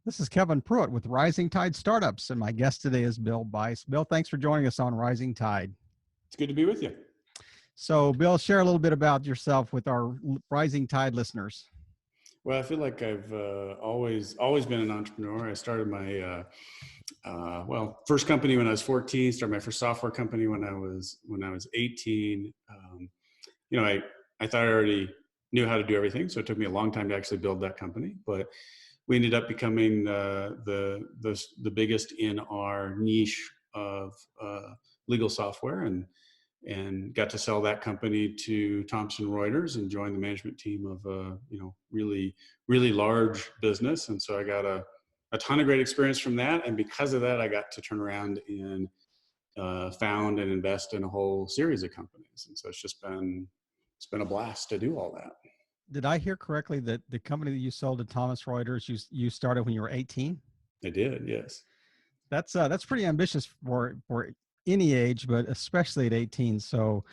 This is Kevin Pruitt with Rising Tide Startups, and my guest today is Bill Bice. Bill, thanks for joining us on Rising Tide. It's good to be with you. So, Bill, share a little bit about yourself with our Rising Tide listeners. Well, I feel like I've always been an entrepreneur. I started my first company when I was 14. Started my first software company when I was 18. I thought I already knew how to do everything, so it took me a long time to actually build that company. But we ended up becoming the biggest in our niche of legal software, and got to sell that company to Thomson Reuters and join the management team of a really large business. And so I got a ton of great experience from that, and because of that, I got to turn around and found and invest in a whole series of companies. And so it's been a blast to do all that. Did I hear correctly that the company that you sold to Thomson Reuters, you started when you were 18? I did, yes. That's pretty ambitious for any age, but especially at 18. So,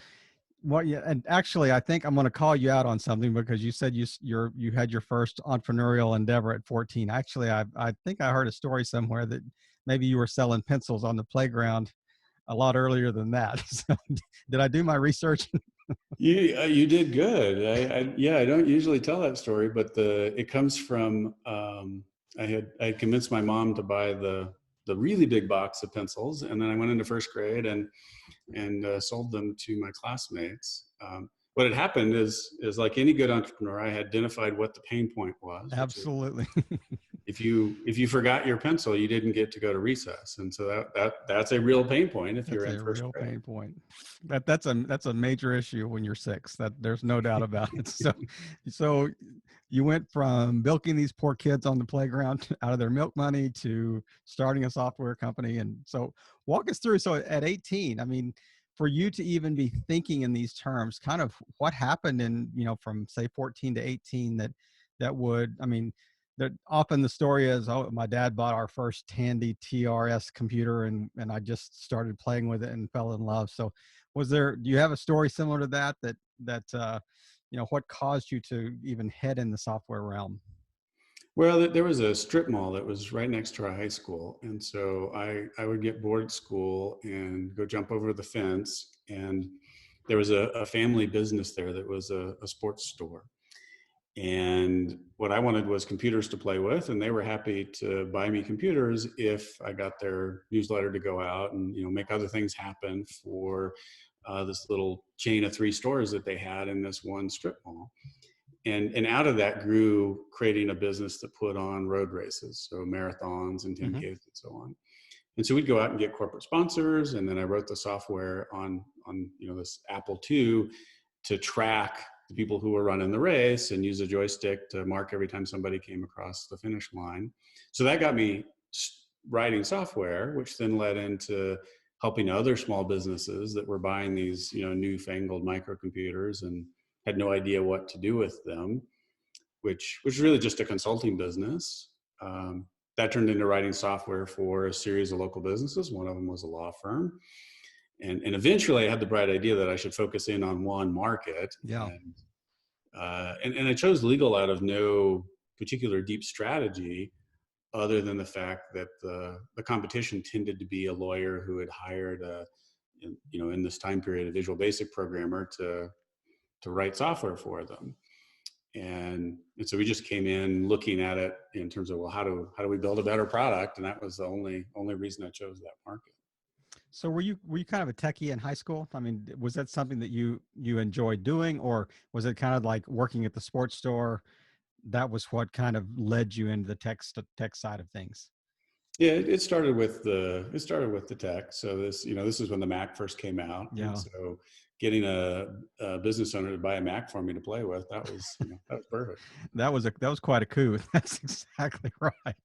and actually, I think I'm going to call you out on something, because you said you had your first entrepreneurial endeavor at 14. Actually, I think I heard a story somewhere that maybe you were selling pencils on the playground a lot earlier than that. So, did I do my research? You did good. I don't usually tell that story, but it comes from I had convinced my mom to buy the really big box of pencils, and then I went into first grade and sold them to my classmates. What had happened is like any good entrepreneur, I had identified what the pain point was. Absolutely. If you forgot your pencil, you didn't get to go to recess, and so that's a real pain point if you're in first grade. That's a real pain point. That's a major issue when you're 6. That there's no doubt about it. So you went from milking these poor kids on the playground out of their milk money to starting a software company. And so walk us through. So at 18, I mean, for you to even be thinking in these terms, kind of what happened from say 14 to 18 that would, I mean, that often the story is, oh, my dad bought our first Tandy TRS computer and I just started playing with it and fell in love. So do you have a story similar to that, what caused you to even head in the software realm? Well, there was a strip mall that was right next to our high school. And so I would get bored at school and go jump over the fence. And there was a family business there that was a sports store. And what I wanted was computers to play with, and they were happy to buy me computers if I got their newsletter to go out and make other things happen for this little chain of 3 stores that they had in this one strip mall. And out of that grew creating a business that put on road races, so marathons and 10Ks and so on. And so we'd go out and get corporate sponsors, and then I wrote the software on this Apple II to track the people who were running the race and use a joystick to mark every time somebody came across the finish line. So that got me writing software, which then led into helping other small businesses that were buying these newfangled microcomputers and had no idea what to do with them, which was really just a consulting business. That turned into writing software for a series of local businesses. One of them was a law firm. And eventually I had the bright idea that I should focus in on one market. Yeah. And I chose legal out of no particular deep strategy, other than the fact that the competition tended to be a lawyer who had hired in this time period, a Visual Basic programmer to write software for them. And so we just came in looking at it in terms of, well, how do we build a better product? And that was the only reason I chose that market. So were you kind of a techie in high school? I mean, was that something that you enjoyed doing, or was it kind of like working at the sports store? That was what kind of led you into the tech side of things. Yeah, it started with the tech. So this is when the Mac first came out. Yeah. And so getting a business owner to buy a Mac for me to play with, that was perfect. That was quite a coup. That's exactly right.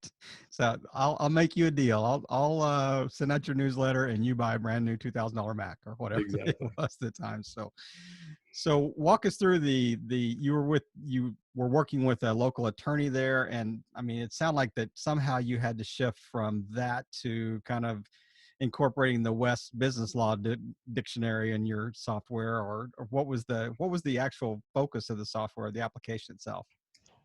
So I'll make you a deal. I'll send out your newsletter and you buy a brand new $2,000 Mac or whatever Exactly. it was at the time. So walk us through you were working with a local attorney there. And I mean, it sounded like that somehow you had to shift from that to kind of incorporating the West business law dictionary in your software, or what was the actual focus of the software, the application itself?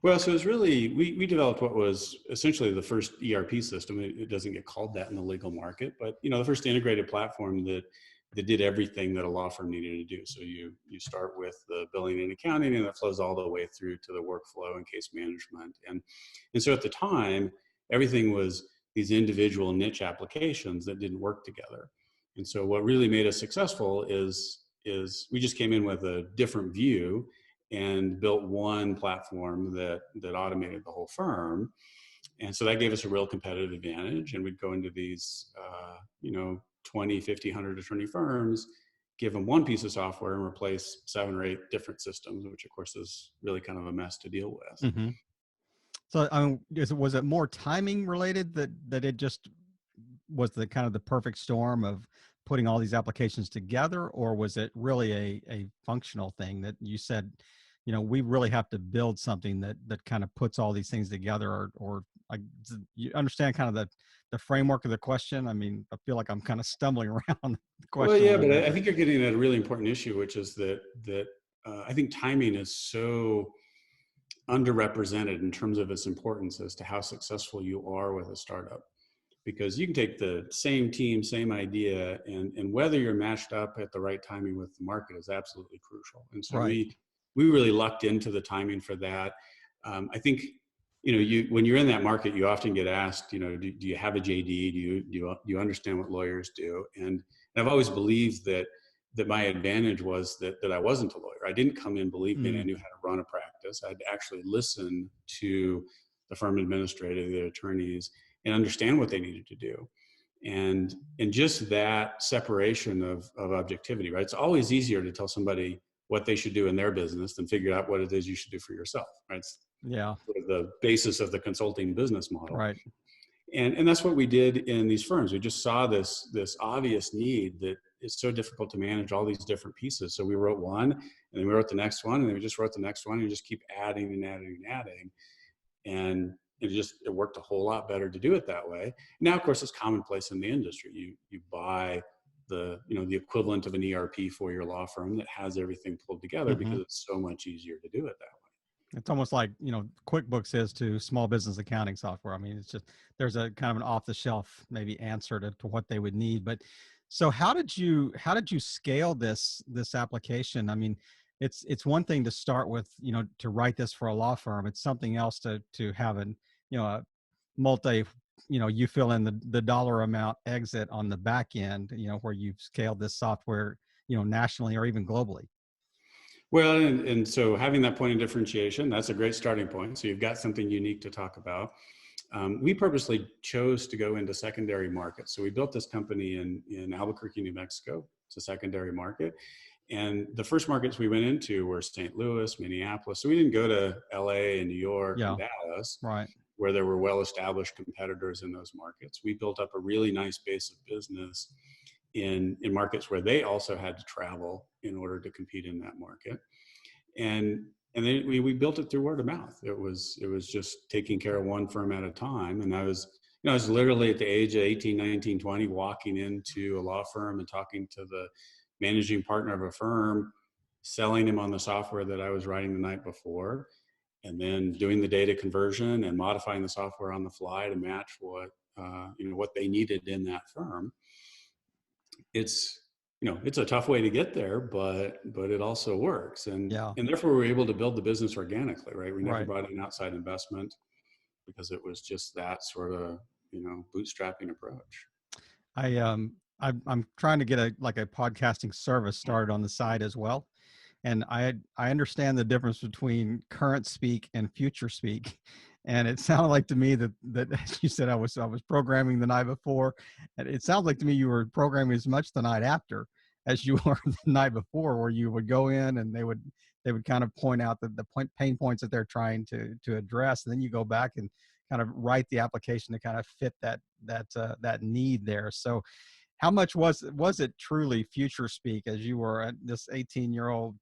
Well, so it's really, we developed what was essentially the first ERP system. It doesn't get called that in the legal market, but the first integrated platform that did everything that a law firm needed to do. So you start with the billing and accounting, and it flows all the way through to the workflow and case management. And so at the time, everything was these individual niche applications that didn't work together. And so what really made us successful is we just came in with a different view and built one platform that automated the whole firm. And so that gave us a real competitive advantage. And we'd go into these 20, 50, 100 attorney firms, give them one piece of software and replace 7 or 8 different systems, which of course is really kind of a mess to deal with. Mm-hmm. So was it more timing related that it just was the kind of the perfect storm of putting all these applications together, or was it really a functional thing that you said, we really have to build something that kind of puts all these things together, or like, you understand kind of the framework of the question? I mean, I feel like I'm kind of stumbling around the Well, question a yeah, little but bit, I but think you're getting at a really important issue, which is that I think timing is so underrepresented in terms of its importance as to how successful you are with a startup. Because you can take the same team, same idea, and whether you're matched up at the right timing with the market is absolutely crucial. And so right. we really lucked into the timing for that. I think you when you're in that market, you often get asked, do you have a JD? Do you understand what lawyers do? And I've always believed that my advantage was that I wasn't a lawyer. I didn't come in believing I Mm, knew how to run a practice. I'd actually listen to the firm administrator, the attorneys, and understand what they needed to do. And just that separation of objectivity, right? It's always easier to tell somebody what they should do in their business than figure out what it is you should do for yourself, right? It's yeah. sort of the basis of the consulting business model. Right. And that's what we did in these firms. We just saw this obvious need that it's so difficult to manage all these different pieces. So we wrote one, and then we wrote the next one, and then we just wrote the next one, and just keep adding and adding and adding. And it worked a whole lot better to do it that way. Now, of course, it's commonplace in the industry. You buy the equivalent of an ERP for your law firm that has everything pulled together Hmm. because it's so much easier to do it that way. It's almost like, QuickBooks is to small business accounting software. I mean, it's just, there's a kind of an off the shelf maybe answer to what they would need. But so how did you scale this application? I mean, it's one thing to start with, to write this for a law firm. It's something else to have a multi, you fill in the dollar amount exit on the back end, where you've scaled this software, nationally or even globally. Well, and so having that point of differentiation, that's a great starting point. So you've got something unique to talk about. We purposely chose to go into secondary markets. So we built this company in Albuquerque, New Mexico. It's a secondary market. And the first markets we went into were St. Louis, Minneapolis. So we didn't go to LA and New York and Yeah. Dallas, Right. where there were well-established competitors in those markets. We built up a really nice base of business in markets where they also had to travel in order to compete in that market. And then we built it through word of mouth. It was just taking care of one firm at a time. And I was literally at the age of 18, 19, 20, walking into a law firm and talking to the managing partner of a firm, selling him on the software that I was writing the night before, and then doing the data conversion and modifying the software on the fly to match what they needed in that firm. It's a tough way to get there, but it also works. and Yeah. and therefore we're able to build the business organically, right? We never Right. brought in outside investment because it was just that sort of bootstrapping approach. I'm trying to get a podcasting service started on the side as well, and I understand the difference between current speak and future speak, and it sounded like to me that as you said, I was programming the night before, and it sounds like to me you were programming as much the night after as you were the night before, where you would go in and they would kind of point out the pain points that they're trying to address, and then you go back and kind of write the application to kind of fit that need there. So how much was it truly future speak as you were at this 18-year-old,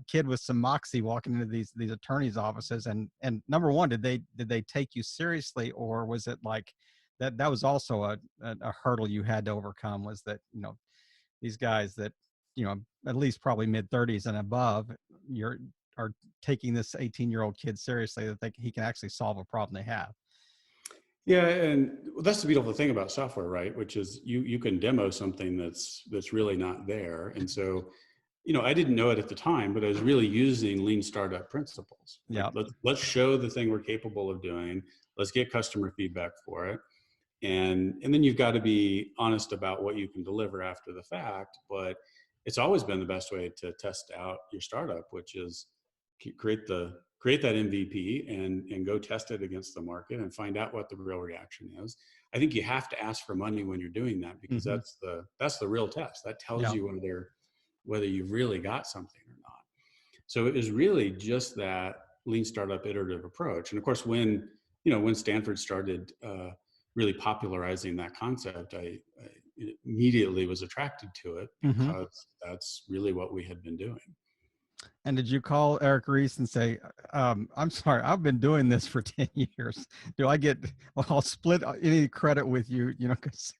kid with some moxie walking into these attorneys' offices? And number one, did they take you seriously, or was it like that was also a hurdle you had to overcome? Was that these guys that at least probably mid 30s and above, you're are taking this 18-year-old kid seriously, that he can actually solve a problem they have. Yeah, and that's the beautiful thing about software, right? Which is you can demo something that's really not there. And so, I didn't know it at the time, but I was really using lean startup principles. Like Yeah. let's show the thing we're capable of doing. Let's get customer feedback for it. And then you've got to be honest about what you can deliver after the fact. But it's always been the best way to test out your startup, which is create that MVP and go test it against the market and find out what the real reaction is. I think you have to ask for money when you're doing that, because Mm-hmm. that's the real test. That tells Yeah. you whether you've really got something or not. So it was really just that lean startup iterative approach. And of course, when Stanford started really popularizing that concept, I immediately was attracted to it, Mm-hmm. because that's really what we had been doing. And did you call Eric Ries and say, I'm sorry, I've been doing this for 10 years. Do I get, well, I'll split any credit with you, because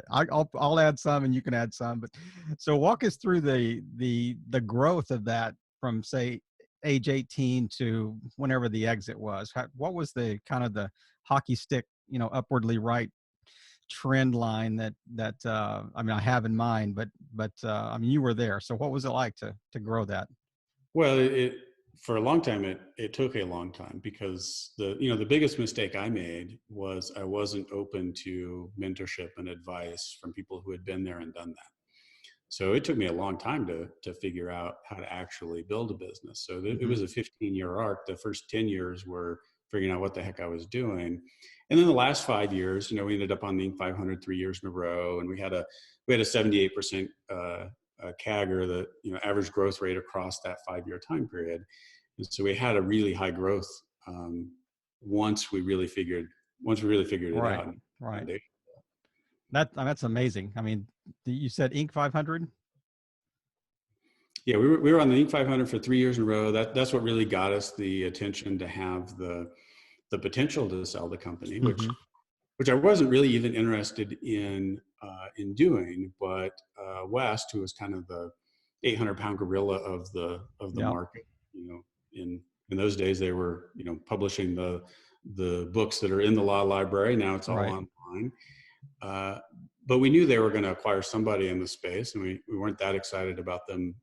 I'll add some and you can add some. But so walk us through the growth of that from, say, age 18 to whenever the exit was. What was the kind of the hockey stick, upwardly right trend line that I mean, I have in mind, but I mean, you were there. So what was it like to grow that? Well, it for a long time it took a long time, because the biggest mistake I made was I wasn't open to mentorship and advice from people who had been there and done that. So it took me a long time to figure out how to actually build a business. So it Mm-hmm. was a 15-year arc. The first 10 years were figuring out what the heck I was doing. And then the last 5 years, we ended up on the Inc. 500 3 years in a row, and we had a 78% CAGR, the average growth rate across that 5-year time period. And so we had a really high growth um, once we really figured it Right, out. And right. foundation. That's amazing. I mean, you said Inc. 500. Yeah, we were on the Inc. 500 for 3 years in a row. That's what really got us the attention to have the potential to sell the company, Mm-hmm. which I wasn't really even interested in doing. But West, who was kind of the 800-pound gorilla of the Yeah. market, in those days they were publishing the books that are in the law library. Now it's all Right. online. Uh, but we knew they were going to acquire somebody in the space, and we weren't that excited about them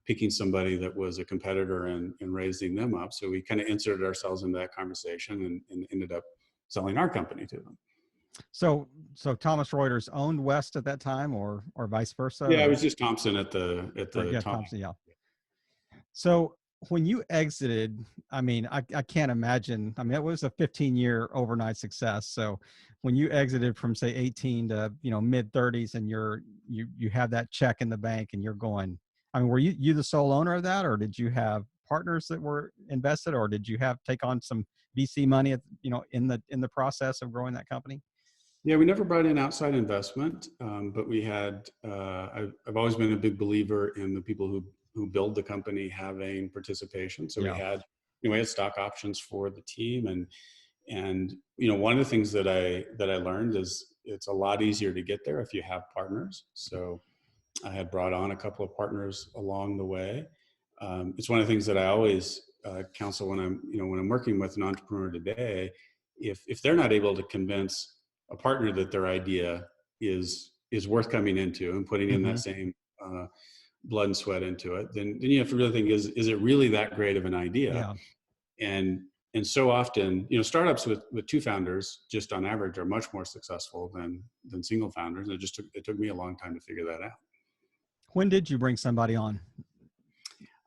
picking somebody that was a competitor and raising them up. So we kind of inserted ourselves into that conversation and ended up selling our company to them. So Thomas Reuters owned West at that time, or vice versa, Yeah, it was just Thomson at or the yeah, time. Thompson. Yeah. So when you exited, I mean, I can't imagine. I mean, it was a 15-year overnight success. So when you exited from, say, 18 to mid 30s, and you have that check in the bank and you're going, I mean, were you the sole owner of that, or did you have partners that were invested, or did you have take on some VC money at, in the process of growing that company? Yeah, we never brought in outside investment, but we had. I've always been a big believer in the people who build the company having participation. So we Yeah. had we had stock options for the team, and one of the things that I learned is it's a lot easier to get there if you have partners. So I had brought on a couple of partners along the way. It's one of the things that I always counsel when I'm working with an entrepreneur today. If they're not able to convince a partner that their idea is worth coming into and putting in Mm-hmm. that same blood and sweat into it, then you have to really think, is it really that great of an idea? Yeah. And so often, startups with two founders, just on average, are much more successful than single founders. And it took me a long time to figure that out. When did you bring somebody on?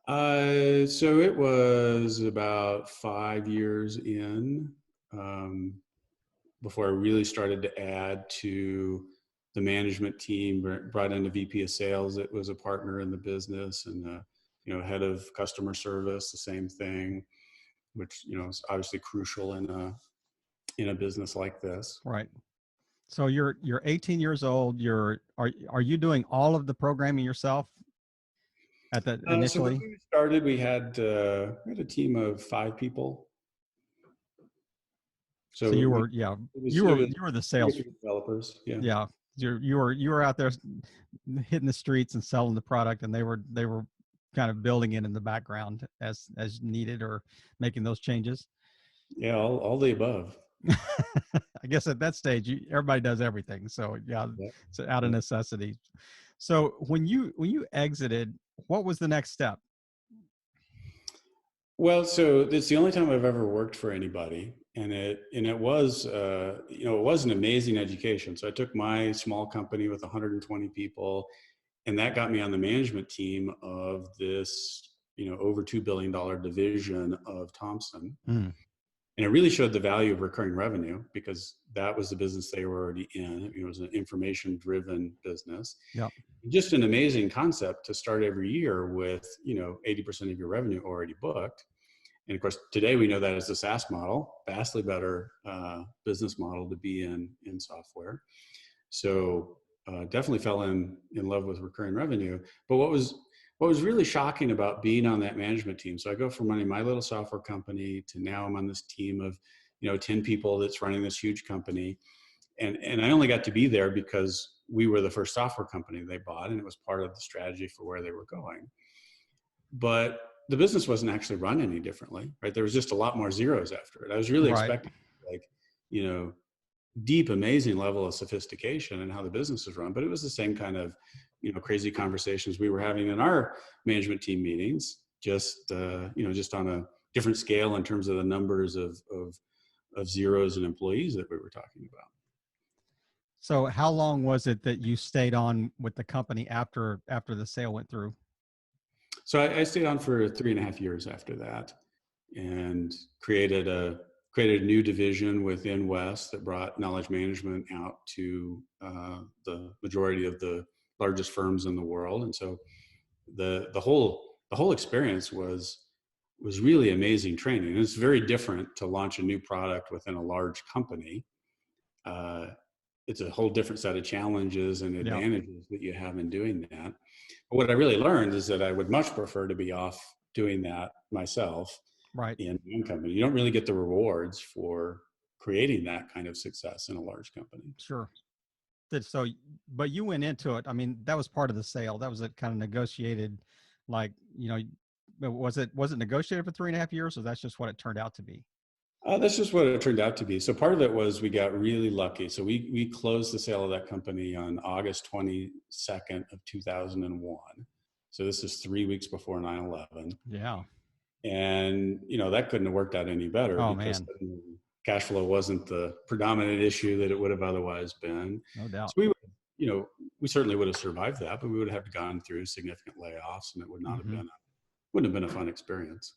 So it was about 5 years in um, before I really started to add to the management team. Brought in a VP of sales that was a partner in the business, and head of customer service, the same thing, which is obviously crucial in a business like this. Right. So you're 18 years old. Are you doing all of the programming yourself at that So when initially? we started, we had a team of 5 people. So So you were the three or sales. three developers. Yeah. Yeah. You were out there hitting the streets and selling the product, and they were kind of building it in the background as needed, or making those changes? Yeah, all the above. I guess at that stage, everybody does everything. So yeah, Yeah, it's out of yeah. necessity. So when you exited, what was the next step? Well, so it's the only time I've ever worked for anybody, and it was it was an amazing education. So I took my small company with 120 people, and that got me on the management team of this over $2 billion division of Thomson. Mm, And it really showed the value of recurring revenue because that was the business they were already in. It was an information driven business. yep. Just an amazing concept to start every year with 80% of your revenue already booked. And of course, today we know that as a SaaS model, vastly better business model to be in software. So definitely fell in love with recurring revenue. But what was really shocking about being on that management team? So I go from running my little software company to now I'm on this team of 10 people that's running this huge company, and I only got to be there because we were the first software company they bought, and it was part of the strategy for where they were going. But the business wasn't actually run any differently, right? There was just a lot more zeros after it. I was really Right. expecting like you know deep, amazing level of sophistication and how the business is run. But it was the same kind of, crazy conversations we were having in our management team meetings, just on a different scale in terms of the numbers of zeros and employees that we were talking about. So how long was it that you stayed on with the company after the sale went through? So I stayed on for 3.5 years after that, and created a new division within West that brought knowledge management out to the majority of the largest firms in the world. And so the whole experience was really amazing training. And it's very different to launch a new product within a large company. Uh, it's a whole different set of challenges and Yeah. advantages that you have in doing that. But what I really learned is that I would much prefer to be off doing that myself Right. in my own company. You don't really get the rewards for creating that kind of success in a large company. Sure. So, but you went into it. I mean, that was part of the sale. That was a kind of negotiated, like, was it negotiated for 3.5 years, or that's just what it turned out to be? That's just what it turned out to be. So part of it was we got really lucky. So we closed the sale of that company on August 22nd of 2001. So this is 3 weeks before 9/11. Yeah. And that couldn't have worked out any better Oh because man, cash flow wasn't the predominant issue that it would have otherwise been. no doubt. So we certainly would have survived that, but we would have gone through significant layoffs, and it would not have Hmm. been wouldn't have been a fun experience.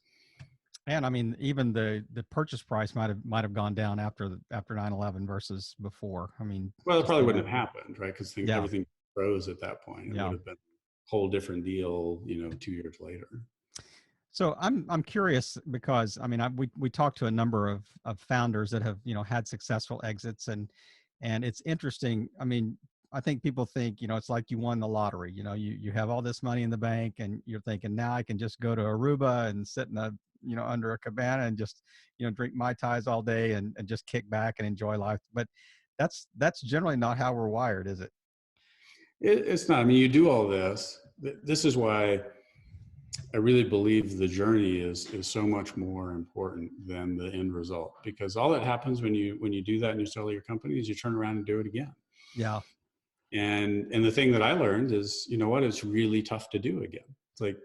And I mean, even the purchase price might have gone down after 9/11 versus before. I mean, Well, it just probably the wouldn't amount. have happened, right? Because Yeah. everything froze at that point. It would Yeah. have been a whole different deal, 2 years later. So I'm curious because I mean we talked to a number of founders that have had successful exits, and it's interesting. I mean, I think people think it's like you won the lottery. You have all this money in the bank, and you're thinking, now I can just go to Aruba and sit in a under a cabana and just drink mai tais all day and just kick back and enjoy life. But that's generally not how we're wired, is it? It's not. I mean, you do all this. This is why I really believe the journey is so much more important than the end result, because all that happens when you do that and you sell your company is you turn around and do it again. Yeah. And the thing that I learned is, what, it's really tough to do again. It's like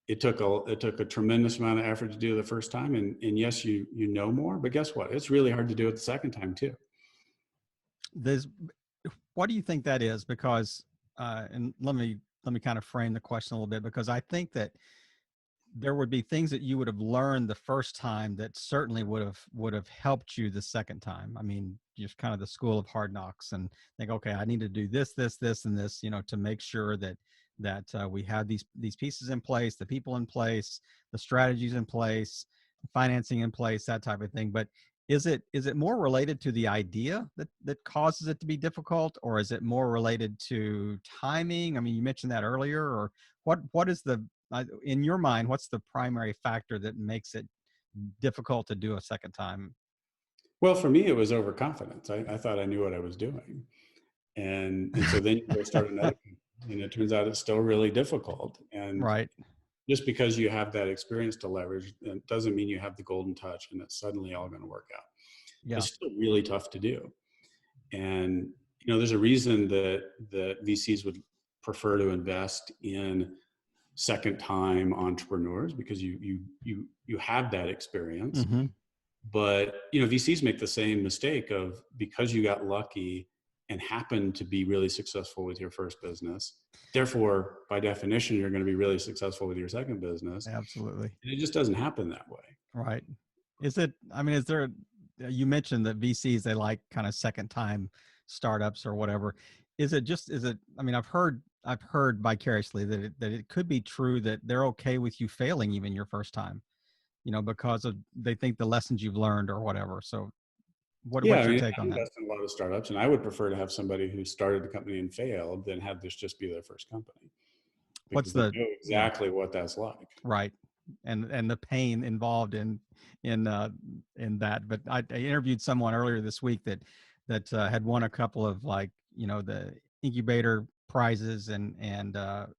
it took a tremendous amount of effort to do it the first time, and yes, you know more, but guess what? It's really hard to do it the second time too. There's What do you think that is? Because and let me kind of frame the question a little bit, because I think that there would be things that you would have learned the first time that certainly would have helped you the second time. I mean, just kind of the school of hard knocks, and think, okay, I need to do this, and this, to make sure that we have these pieces in place, the people in place, the strategies in place, financing in place, that type of thing. But is it more related to the idea that causes it to be difficult, or is it more related to timing? I mean, you mentioned that earlier, or what is in your mind, what's the primary factor that makes it difficult to do a second time? Well, for me, it was overconfidence. I thought I knew what I was doing, and so then you go start another company, and it turns out it's still really difficult. And Right. just because you have that experience to leverage, it doesn't mean you have the golden touch and it's suddenly all going to work out. Yeah. It's still really tough to do. And, there's a reason that VCs would prefer to invest in second time entrepreneurs, because you have that experience. Mm-hmm. But, VCs make the same mistake of, because you got lucky and happened to be really successful with your first business, therefore, by definition, you're going to be really successful with your second business. Absolutely. And it just doesn't happen that way. Right. Is there, you mentioned that VCs, they like kind of second time startups or whatever. I've heard vicariously that it could be true that they're okay with you failing even your first time, because they think the lessons you've learned or whatever. So Yeah, what's your take I on that? invest in a lot of startups, and I would prefer to have somebody who started a company and failed than have this just be their first company, What's because they know yeah, exactly what that's like. right. And the pain involved in that. But I interviewed someone earlier this week that had won a couple of, like, the incubator prizes and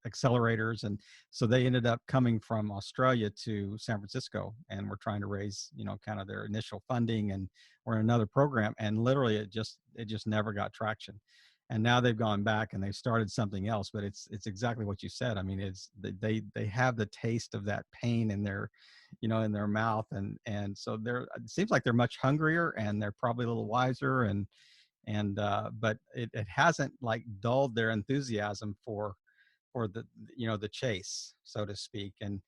accelerators, and so they ended up coming from Australia to San Francisco, and we're trying to raise kind of their initial funding, and we're in another program, and literally it just never got traction. And now they've gone back and they've started something else, but it's exactly what you said. I mean, it's they have the taste of that pain in their in their mouth, and so it seems like they're much hungrier, and they're probably a little wiser, and but it hasn't like dulled their enthusiasm for the the chase, so to speak. And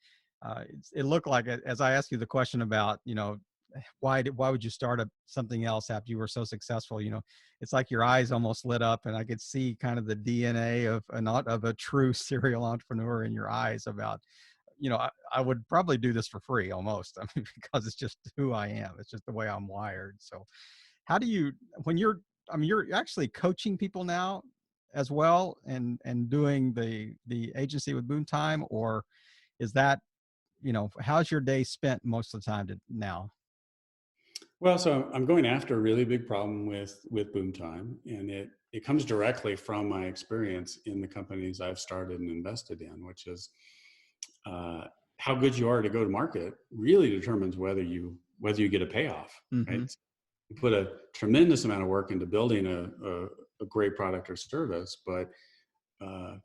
it looked like, as I asked you the question about why would you start something else after you were so successful, it's like your eyes almost lit up, and I could see kind of the DNA of a true serial entrepreneur in your eyes about, I would probably do this for free almost. I mean, because it's just who I am. It's just the way I'm wired. So how do you, when you're actually coaching people now as well, and doing the agency with Boomtime, or is that, how's your day spent most of the time now? Well, so I'm going after a really big problem with Boomtime, and it comes directly from my experience in the companies I've started and invested in, which is uh, how good you are to go to market really determines whether you get a payoff, Mm-hmm. right? You put a tremendous amount of work into building a great product or service, but uh,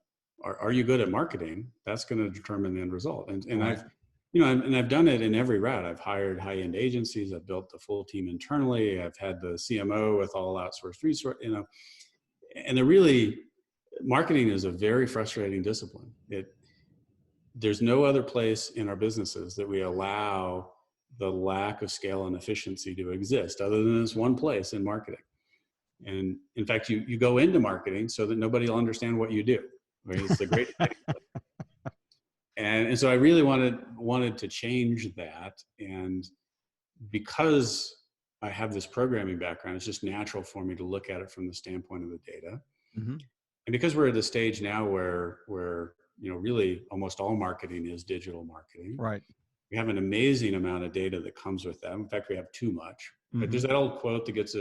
are you good at marketing? That's going to determine the end result. And Right. I've done it in every route. I've hired high-end agencies. I've built the full team internally. I've had the CMO with all outsourced resource, and marketing is a very frustrating discipline. There's no other place in our businesses that we allow the lack of scale and efficiency to exist other than this one place in marketing. And in fact, you go into marketing so that nobody will understand what you do. Right? It's the great and so I really wanted to change that. And because I have this programming background, it's just natural for me to look at it from the standpoint of the data. Mm-hmm. And because we're at a stage now where really almost all marketing is digital marketing. Right. We have an amazing amount of data that comes with that. In fact, we have too much. Right? Mm-hmm. There's that old quote that gets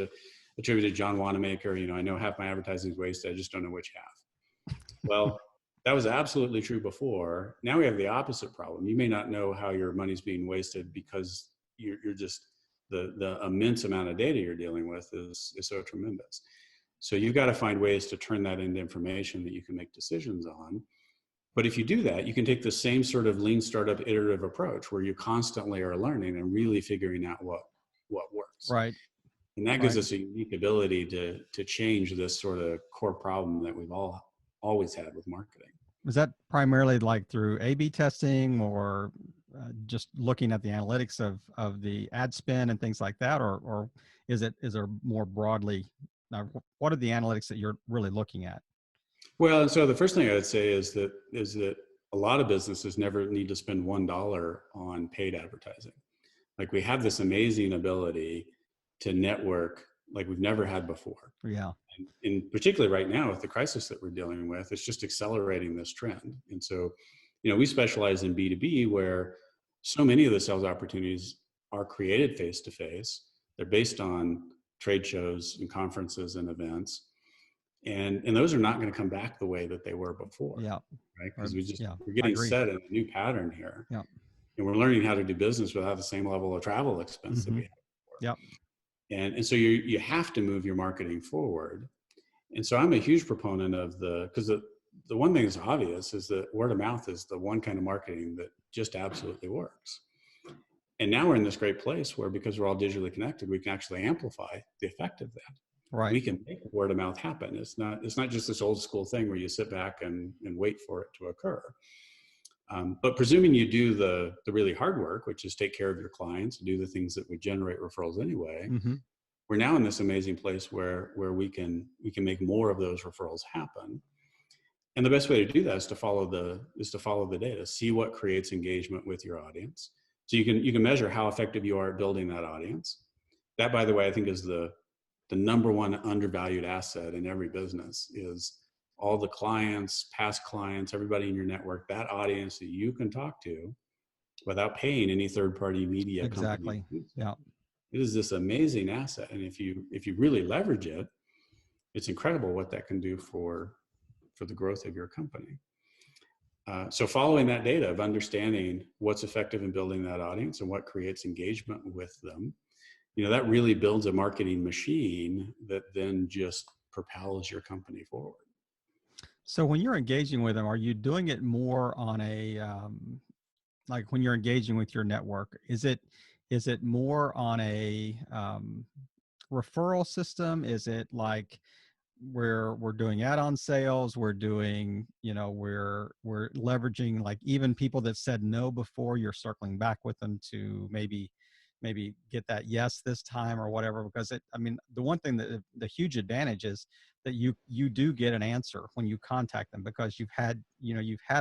attributed to John Wanamaker, I know half my advertising is wasted, I just don't know which half. Well, that was absolutely true before. Now we have the opposite problem. You may not know how your money's being wasted because you're just, the immense amount of data you're dealing with is so tremendous. So you've got to find ways to turn that into information that you can make decisions on. But if you do that, you can take the same sort of lean startup iterative approach where you constantly are learning and really figuring out what works. Right. And that gives us a unique ability to change this sort of core problem that we've always had with marketing. Was that primarily like through A/B testing, or just looking at the analytics of the ad spend and things like that, or is there more broadly? What are the analytics that you're really looking at? Well, and so the first thing I would say is that a lot of businesses never need to spend $1 on paid advertising. Like, we have this amazing ability to network like we've never had before. Yeah. And particularly right now with the crisis that we're dealing with, it's just accelerating this trend. And so, we specialize in B2B, where so many of the sales opportunities are created face-to-face. They're based on trade shows and conferences and events. and those are not going to come back the way that they were before, Yeah. right? Or, Because yeah, we're I getting agree. set in a new pattern here, Yeah. and we're learning how to do business without the same level of travel expense that Hmm. we had before. Yep. And so you have to move your marketing forward. And so I'm a huge proponent of because the one thing that's obvious is that word of mouth is the one kind of marketing that just absolutely works. And now we're in this great place where, because we're all digitally connected, we can actually amplify the effect of that. Right. We can make word of mouth happen. It's not just this old school thing where you sit back and wait for it to occur. But presuming you do the really hard work, which is take care of your clients and do the things that would generate referrals anyway, Hmm. we're now in this amazing place where we can make more of those referrals happen. And the best way to do that is to follow the data, see what creates engagement with your audience. So you can measure how effective you are at building that audience. That, by the way, I think is the number one undervalued asset in every business, is all the clients, past clients, everybody in your network, that audience that you can talk to without paying any third-party media company to Exactly. do so. Yeah. It is this amazing asset. And if you really leverage it, it's incredible what that can do for the growth of your company. So following that data of understanding what's effective in building that audience and what creates engagement with them, that really builds a marketing machine that then just propels your company forward. So when you're engaging with them, are you doing it more on a like when you're engaging with your network? Is it more on a referral system? Is it like we're doing add-on sales, we're doing, we're leveraging like even people that said no before, you're circling back with them to maybe get that yes this time or whatever? Because I mean, the one thing that the huge advantage is that you do get an answer when you contact them, because you've had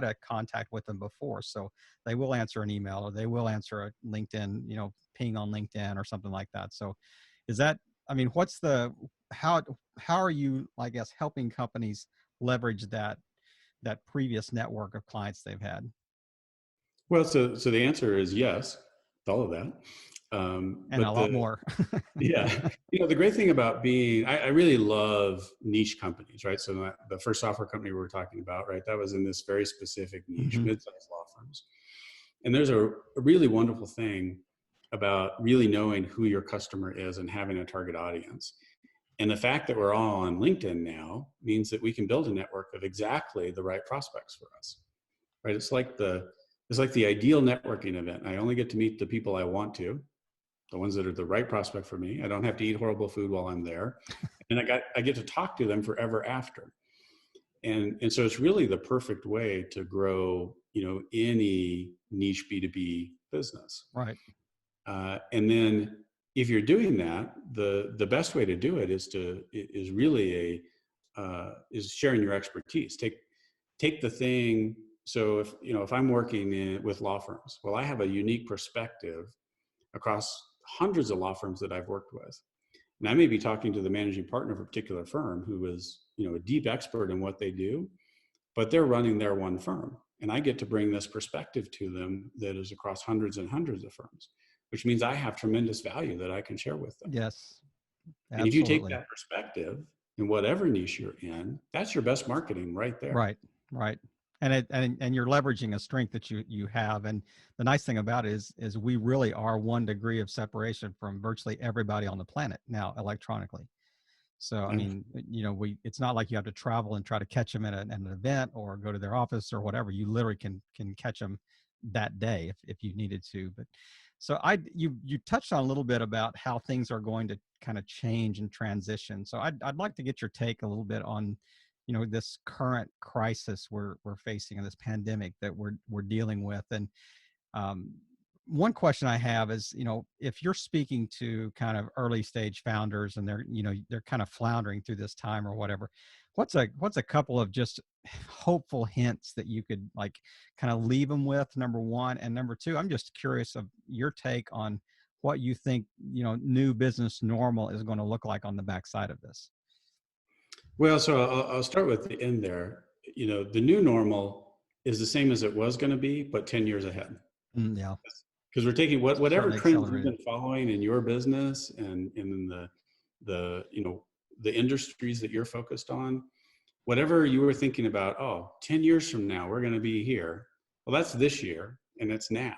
a contact with them before, so they will answer an email or they will answer a LinkedIn, ping on LinkedIn or something like that. So is that, I mean, what's the how how are you, I guess, helping companies leverage that previous network of clients they've had? Well, so the answer is yes to all of that. And a But lot more. yeah, the great thing about I really love niche companies, right? So the first software company we were talking about, right, that was in this very specific niche, Hmm. mid-sized law firms. And there's a really wonderful thing about really knowing who your customer is and having a target audience. And the fact that we're all on LinkedIn now means that we can build a network of exactly the right prospects for us, right? It's like the ideal networking event. I only get to meet the people I want to, the ones that are the right prospect for me. I don't have to eat horrible food while I'm there, and I get to talk to them forever after. And so it's really the perfect way to grow, any niche B2B business. Right. And then if you're doing that, the best way to do it is really is sharing your expertise. Take the thing. So if I'm working with law firms, well, I have a unique perspective across hundreds of law firms that I've worked with. And I may be talking to the managing partner of a particular firm who is, a deep expert in what they do, but they're running their one firm. And I get to bring this perspective to them that is across hundreds and hundreds of firms, which means I have tremendous value that I can share with them. Yes, And if you take absolutely. that perspective in whatever niche you're in, that's your best marketing right there. Right. Right. And you're leveraging a strength that you have. And the nice thing about it is we really are 1 degree of separation from virtually everybody on the planet now electronically. So, I mean, it's not like you have to travel and try to catch them at an event or go to their office or whatever. You literally can catch them that day if you needed to. But so you touched on a little bit about how things are going to kind of change and transition. So I'd like to get your take a little bit on, this current crisis we're facing, and this pandemic that we're dealing with. And um, one question I have is, if you're speaking to kind of early stage founders and they're kind of floundering through this time or whatever, what's a couple of just hopeful hints that you could like kind of leave them with, number one, and number two, I'm just curious of your take on what you think, new business normal is going to look like on the backside of this. Well, so I'll start with the end there. The new normal is the same as it was going to be, but 10 years ahead. Yeah, Because we're taking whatever certainly trends you've accelerated. been following in your business and in the the industries that you're focused on, whatever you were thinking about, oh, 10 years from now, we're going to be here. Well, that's this year and it's now.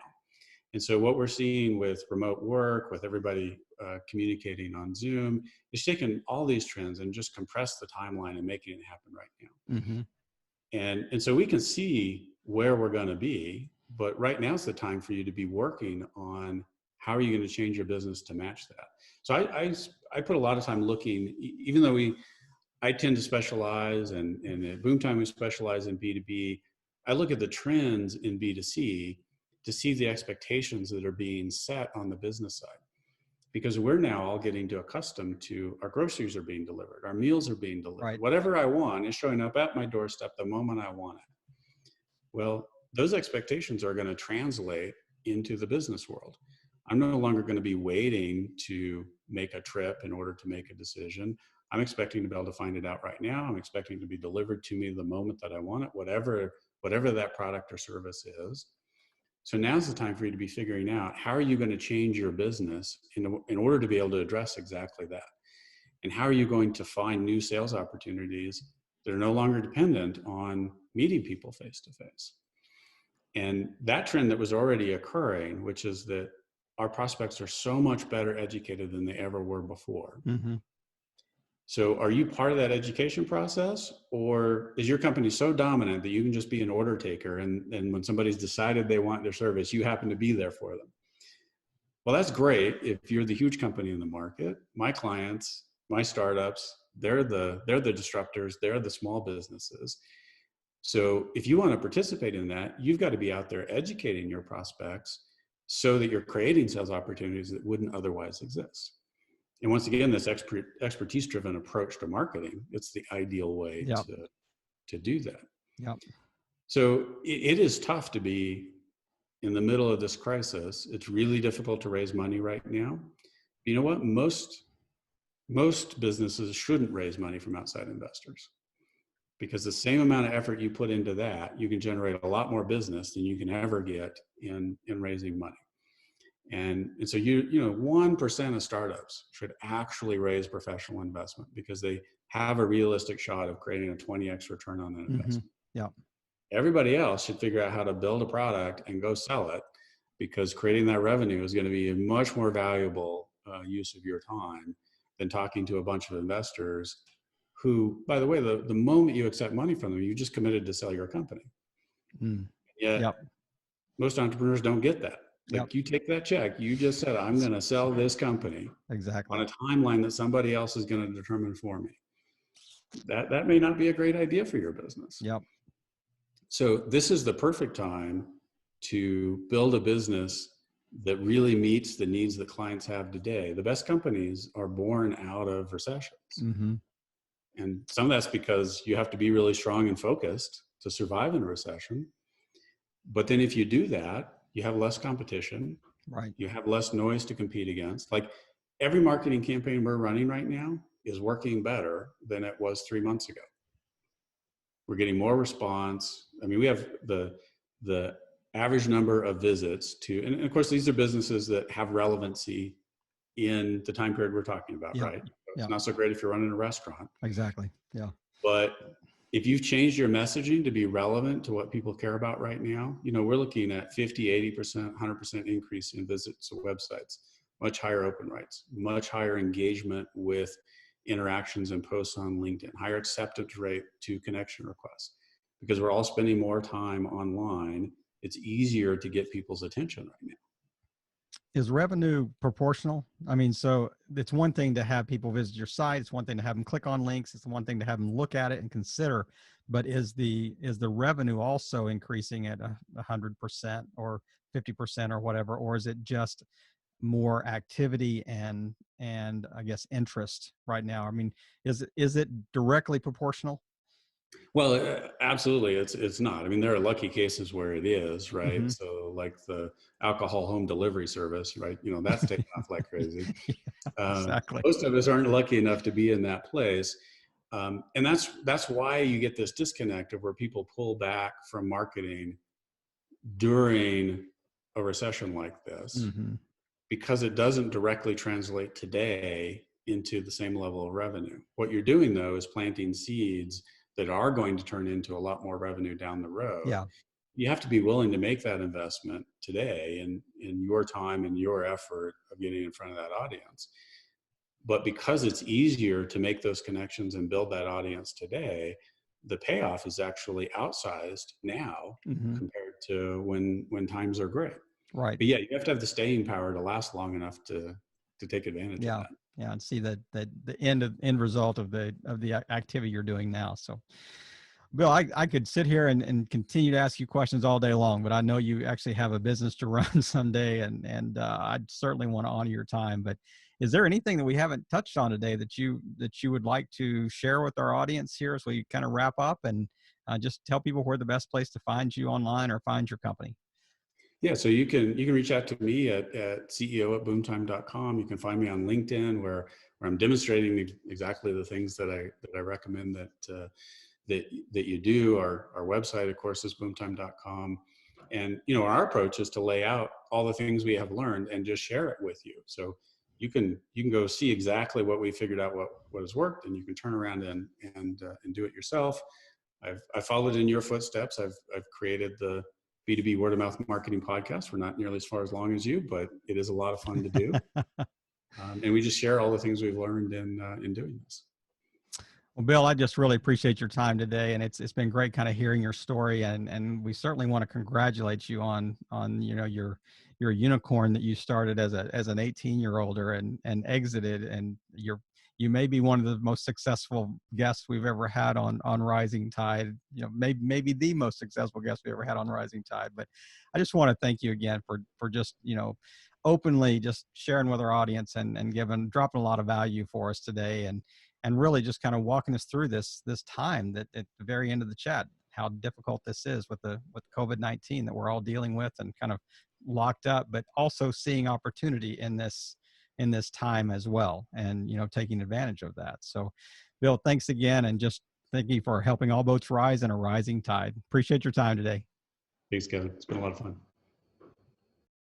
And so what we're seeing with remote work, with everybody communicating on Zoom, is taking all these trends and just compress the timeline and making it happen right now. Mm-hmm. And so we can see where we're going to be, but right now is the time for you to be working on how are you going to change your business to match that. So I put a lot of time looking, even though I tend to specialize, and at Boomtime we specialize in B2B. I look at the trends in B2C to see the expectations that are being set on the business side. Because we're now all getting to accustomed to our groceries are being delivered, our meals are being delivered. Right. Whatever I want is showing up at my doorstep the moment I want it. Well, those expectations are going to translate into the business world. I'm no longer going to be waiting to make a trip in order to make a decision. I'm expecting to be able to find it out right now. I'm expecting to be delivered to me the moment that I want it, whatever that product or service is. So now's the time for you to be figuring out how are you going to change your business in order to be able to address exactly that. And how are you going to find new sales opportunities that are no longer dependent on meeting people face to face. And that trend that was already occurring, which is that our prospects are so much better educated than they ever were before. Mm-hmm. So are you part of that education process, or is your company so dominant that you can just be an order taker, and when somebody's decided they want their service, you happen to be there for them? Well, that's great if you're the huge company in the market. My clients, my startups, they're the disruptors, they're the small businesses. So if you want to participate in that, you've got to be out there educating your prospects so that you're creating sales opportunities that wouldn't otherwise exist. And once again, this expertise-driven approach to marketing, it's the ideal way to do that. Yep. So it is tough to be in the middle of this crisis. It's really difficult to raise money right now. You know what? Most businesses shouldn't raise money from outside investors, because the same amount of effort you put into that, you can generate a lot more business than you can ever get in raising money. And so you know 1% of startups should actually raise professional investment because they have a realistic shot of creating a 20x return on that investment. Yeah. Everybody else should figure out how to build a product and go sell it, because creating that revenue is going to be a much more valuable use of your time than talking to a bunch of investors who, by the way, the moment you accept money from them, you just committed to sell your company. Yet most entrepreneurs don't get that. Like you take that check, you just said, I'm going to sell this company exactly on a timeline that somebody else is going to determine for me. That may not be a great idea for your business. Yep. So this is the perfect time to build a business that really meets the needs that clients have today. The best companies are born out of recessions. Mm-hmm. And some of that's because you have to be really strong and focused to survive in a recession. But then if you do that, you have less competition. Right. You have less noise to compete against. Like every marketing campaign we're running right now is working better than it was 3 months ago. We're getting more response. I mean, we have the average number of visits to, and of course, these are businesses that have relevancy in the time period we're talking about, right? It's not so great if you're running a restaurant. Exactly. Yeah. But if you've changed your messaging to be relevant to what people care about right now, you know, we're looking at 50, 80%, 100% increase in visits to websites, much higher open rates, much higher engagement with interactions and posts on LinkedIn, higher acceptance rate to connection requests. Because we're all spending more time online, it's easier to get people's attention right now. Is revenue proportional? I mean, so it's one thing to have people visit your site. It's one thing to have them click on links. It's one thing to have them look at it and consider. But is the revenue also increasing at 100% or 50% or whatever, or is it just more activity and I guess interest right now? I mean, is it directly proportional? Well, absolutely. It's not. I mean, there are lucky cases where it is, right? Mm-hmm. So like the alcohol home delivery service, right? You know, that's taking off like crazy. Exactly. Most of us aren't lucky enough to be in that place. And that's why you get this disconnect of where people pull back from marketing during a recession like this, Mm-hmm. because it doesn't directly translate today into the same level of revenue. What you're doing though is planting seeds that are going to turn into a lot more revenue down the road. Yeah. You have to be willing to make that investment today in your time and your effort of getting in front of that audience. But because it's easier to make those connections and build that audience today, the payoff is actually outsized now Hmm. compared to when times are great. Right. But yeah, you have to have the staying power to last long enough to take advantage of Yeah. that. Yeah. And see the end result of the activity you're doing now. So, Bill, I could sit here and continue to ask you questions all day long, but I know you actually have a business to run someday, and I'd certainly want to honor your time. But is there anything that we haven't touched on today that you would like to share with our audience here as we kind of wrap up and just tell people where the best place to find you online or find your company? Yeah, so you can reach out to me at CEO at boomtime.com. You can find me on LinkedIn where I'm demonstrating exactly the things that I recommend that you do. Our website, of course, is boomtime.com. And our approach is to lay out all the things we have learned and just share it with you. So you can go see exactly what we figured out, what has worked, and you can turn around and do it yourself. I've followed in your footsteps. I've created the B2B word of mouth marketing podcast. We're not nearly as far as long as you, but it is a lot of fun to do. And we just share all the things we've learned in doing this. Well, Bill, I just really appreciate your time today, and it's been great kind of hearing your story, and we certainly want to congratulate you on your unicorn that you started as an 18-year-old and exited, and you may be one of the most successful guests we've ever had on Rising Tide. Maybe the most successful guest we ever had on Rising Tide. But I just want to thank you again for just openly just sharing with our audience and dropping a lot of value for us today, and really just kind of walking us through this time that at the very end of the chat, how difficult this is with COVID-19 that we're all dealing with and kind of locked up, but also seeing opportunity in this time as well, and taking advantage of that. So, Bill, thanks again, and just thank you for helping all boats rise in a rising tide. Appreciate your time today. Thanks, Kevin. It's been a lot of fun.